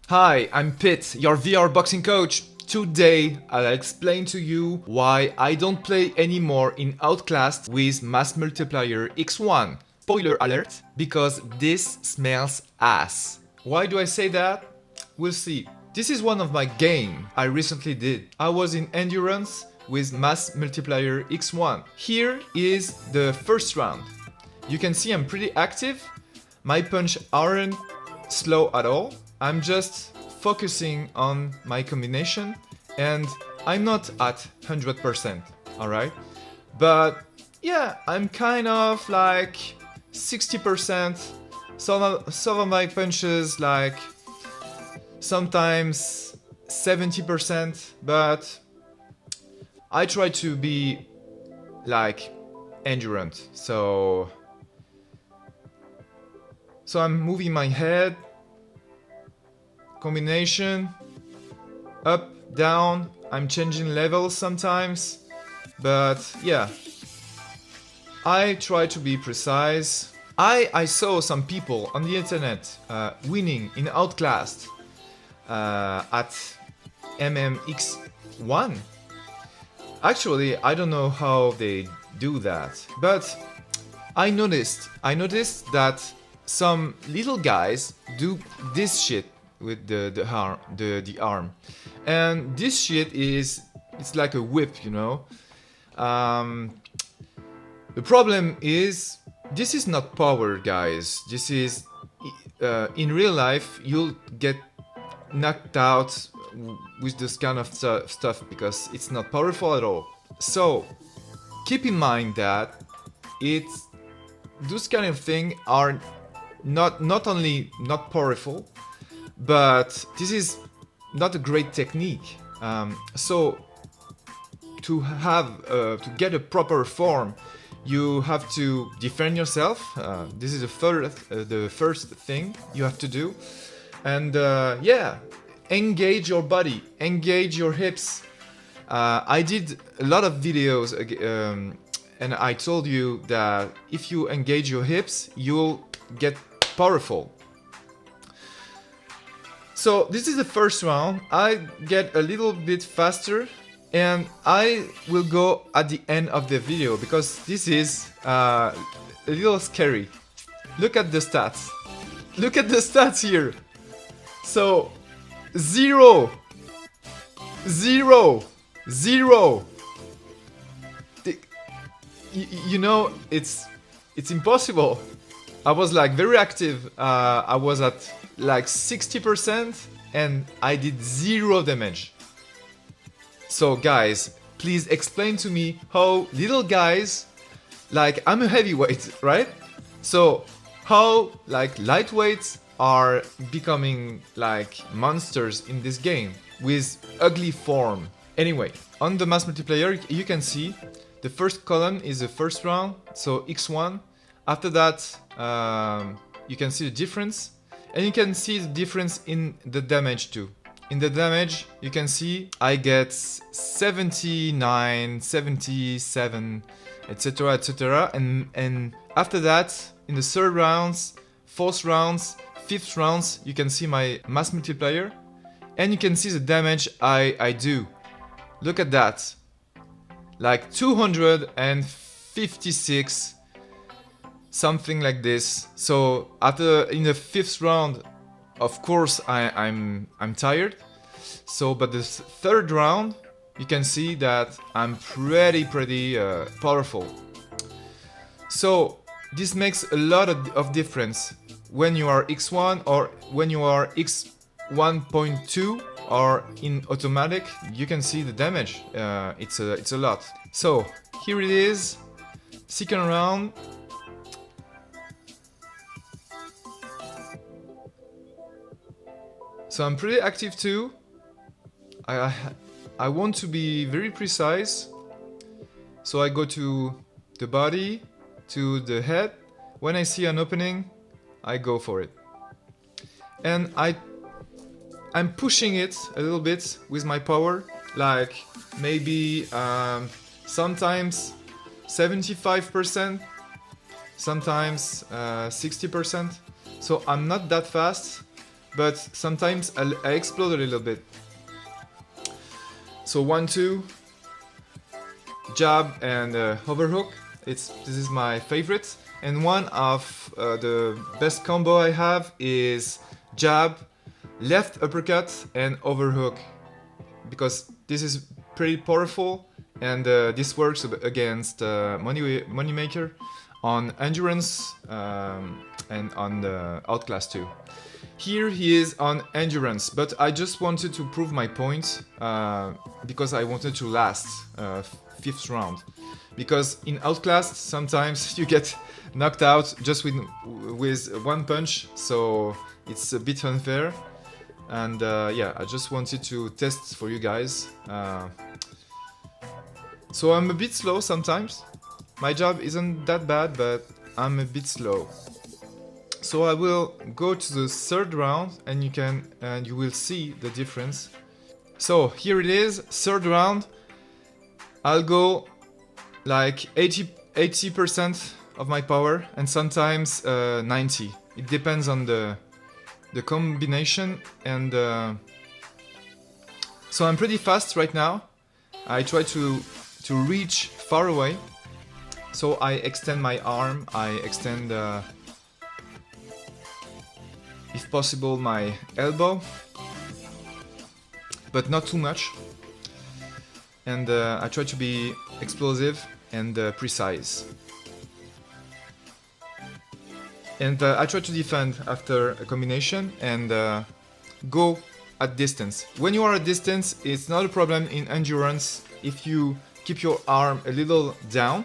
Hi, I'm Pit, your VR boxing coach. Today, I'll explain to you why I don't play anymore in Outclassed with Mass Multiplier X1. Spoiler alert, because this smells ass. Why do I say that? We'll see. This is one of my game I recently did. I was in Endurance with Mass Multiplier X1. Here is the first round. You can see I'm pretty active. My punch aren't slow at all. I'm just focusing on my combination and I'm not at 100%, alright? But yeah, I'm kind of like 60%. Some of my punches like sometimes 70%, but I try to be like endurant. So I'm moving my head, combination, up, down, I'm changing levels sometimes, but yeah, I try to be precise. I saw some people on the internet winning in Outclassed at MMX1. Actually, I don't know how they do that, but I noticed that some little guys do this shit with the arm, and this shit it's like a whip, you know. The problem is this is not power, guys. This is in real life you'll get knocked out with this kind of stuff because it's not powerful at all. So keep in mind that those kind of things are not only not powerful, but this is not a great technique. So to get a proper form, you have to defend yourself. This is the first thing you have to do, and yeah, engage your body, engage your hips. I did a lot of videos, and I told you that if you engage your hips, you'll get powerful. So this is the first round. I get a little bit faster and I will go at the end of the video because this is a little scary. Look at the stats. Look at the stats here. So 0, 0, 0. You know, it's impossible. I was like very active. I was at like 60% and I did 0 damage. So guys, please explain to me how little guys, like I'm a heavyweight, right? So how like lightweights are becoming like monsters in this game with ugly form. Anyway, on the mass multiplier you can see the first column is the first round, so X1. After that, you can see the difference, and you can see the difference in the damage too. In the damage, you can see I get 79, 77, etc, etc. And after that, in the third rounds, fourth rounds, fifth rounds, you can see my mass multiplier, and you can see the damage I do. Look at that, like 256. Something like this. So in the fifth round, of course I'm tired. So but the third round, you can see that I'm pretty powerful. So this makes a lot of difference when you are X1 or when you are X1.2 or in automatic. You can see the damage. It's a lot. So here it is, second round. So I'm pretty active too. I want to be very precise. So I go to the body, to the head. When I see an opening, I go for it. And I'm pushing it a little bit with my power, like maybe sometimes 75%, sometimes 60%. So I'm not that fast. but sometimes I explode a little bit. So 1-2, jab and overhook. This is my favorite. And one of the best combo I have is jab, left uppercut, and overhook, because this is pretty powerful, and this works against Moneymaker on endurance and on the Outclass too. Here he is on endurance, but I just wanted to prove my point because I wanted to last 5th round. Because in Outclass sometimes you get knocked out just with one punch, so it's a bit unfair. And yeah, I just wanted to test for you guys. So I'm a bit slow sometimes. My jab isn't that bad, but I'm a bit slow. So I will go to the 3rd round, and you will see the difference. So here it is, 3rd round. I'll go like 80% of my power, and sometimes 90. It depends on the combination, and so I'm pretty fast right now. I try to reach far away, so I extend my arm, I extend if possible my elbow, but not too much, and I try to be explosive and precise. And I try to defend after a combination and go at distance. When you are at distance, it's not a problem in endurance if you keep your arm a little down,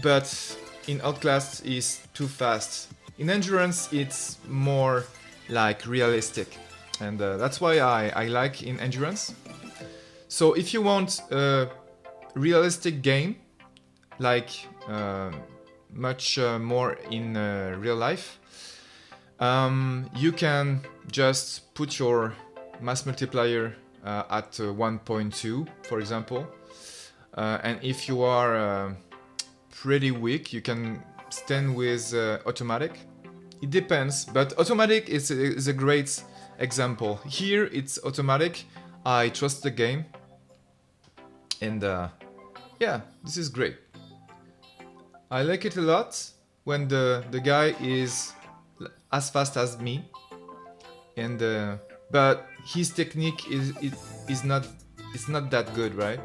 but in Outclass is too fast. In endurance, it's more like realistic, and that's why I like in endurance. So if you want a realistic game, like much more in real life, you can just put your mass multiplier at 1.2, for example, and if you are pretty weak, you can stand with automatic. It depends, but automatic is a great example. Here it's automatic. I trust the game, and yeah, this is great. I like it a lot when the guy is as fast as me, and but his technique is not that good, right?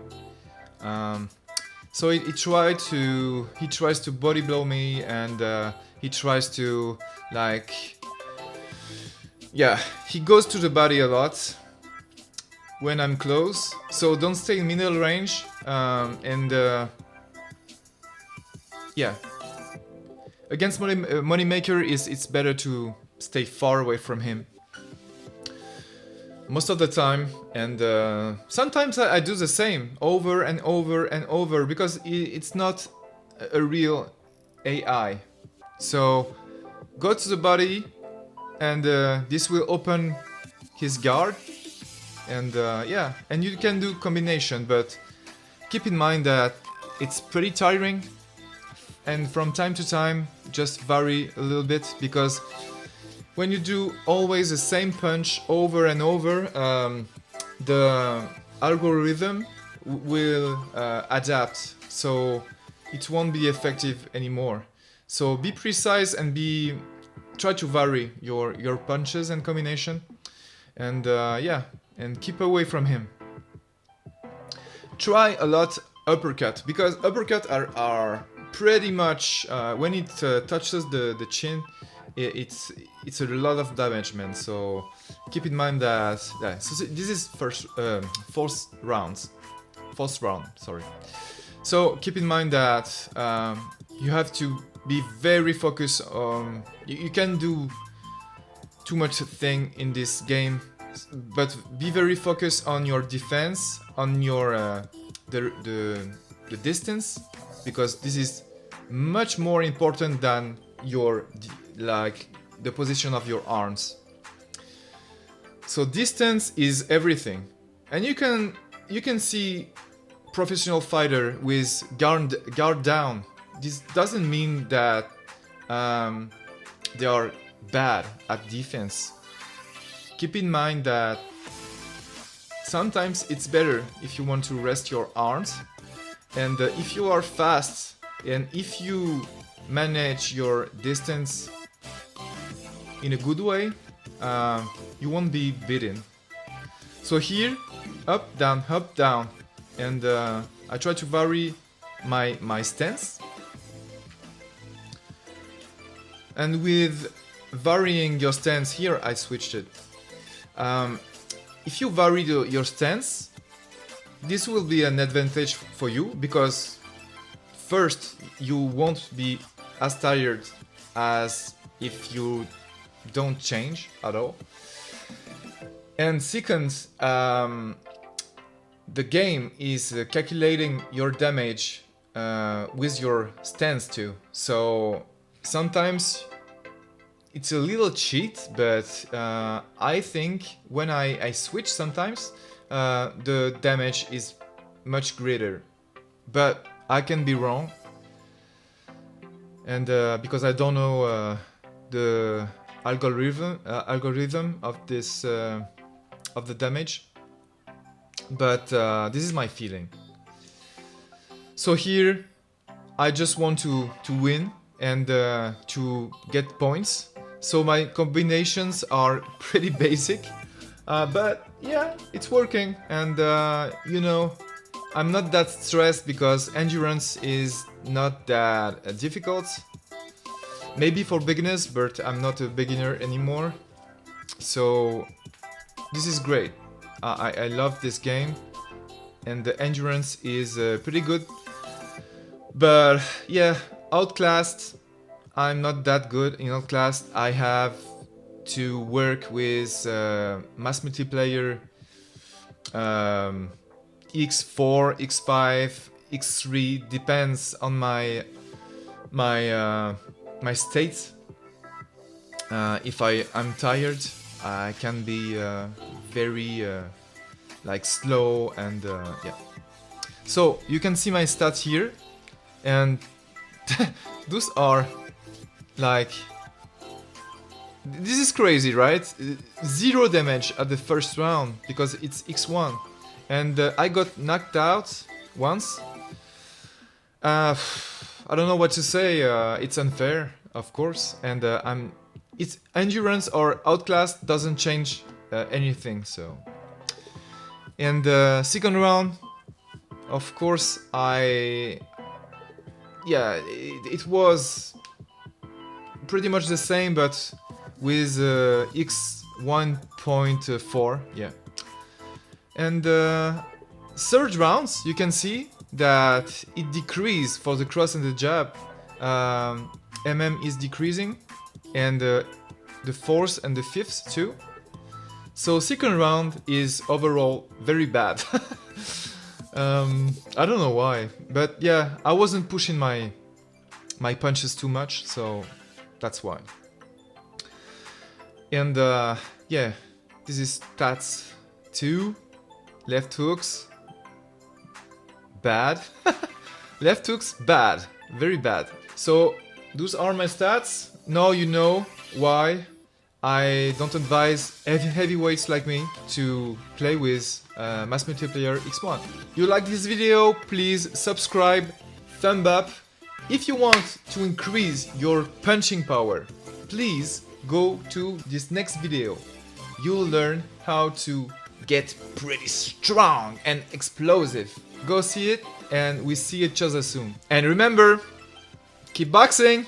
So he tries to body blow me, and he tries to, like, yeah, he goes to the body a lot when I'm close. So don't stay in middle range, and yeah, against Moneymaker it's better to stay far away from him most of the time, and sometimes I do the same over and over and over, because it's not a real AI. So go to the body, and this will open his guard, and yeah, and you can do combination, but keep in mind that it's pretty tiring, and from time to time just vary a little bit, because when you do always the same punch over and over, the algorithm will adapt, so it won't be effective anymore. So be precise and try to vary your punches and combination, and yeah, and keep away from him. Try a lot uppercut, because uppercut are pretty much when it touches the chin, it's a lot of damage, man. So keep in mind that so this is fourth round, sorry. So keep in mind that you have to be very focused on. You can do too much thing in this game, but be very focused on your defense, on your the distance, because this is much more important than your the position of your arms. So distance is everything, and you can see professional fighter with guard down. This doesn't mean that they are bad at defense. Keep in mind that sometimes it's better if you want to rest your arms, and if you are fast and if you manage your distance in a good way, you won't be beaten. So here, up, down, and I try to vary my stance. And with varying your stance here, I switched it. If you vary your stance, this will be an advantage for you, because first, you won't be as tired as if you don't change at all. And second, the game is calculating your damage with your stance too. So sometimes it's a little cheat, but I think when I switch sometimes, the damage is much greater. But I can be wrong, and because I don't know the algorithm of this of the damage, but this is my feeling. So here, I just want to win and to get points. So my combinations are pretty basic, but yeah, it's working, and you know, I'm not that stressed because endurance is not that difficult. Maybe for beginners, but I'm not a beginner anymore. So this is great. I love this game, and the endurance is pretty good. But yeah, Outclassed, I'm not that good in Outclassed. I have to work with mass multiplayer X4, X5, X3, depends on my state. If I'm tired, I can be very like slow, and yeah. So you can see my stats here, and those are like, this is crazy, right? 0 damage at the first round because it's X1, and I got knocked out once. I don't know what to say. It's unfair, of course, and it's endurance or Outclassed doesn't change anything. So, and second round, of course, it was pretty much the same, but with X 1.4, yeah. And third rounds, you can see that it decreased for the cross and the jab. MM is decreasing, and the fourth and the fifth too. So second round is overall very bad. I don't know why, but yeah, I wasn't pushing my punches too much, so that's why. And yeah, this is stats 2. Left hooks, bad. Left hooks, bad, very bad. So those are my stats. Now you know why I don't advise heavyweights like me to play with Mass Multiplayer X1. You like this video, please subscribe, thumb up. If you want to increase your punching power, please go to this next video. You'll learn how to get pretty strong and explosive. Go see it, and we see each other soon. And remember, keep boxing!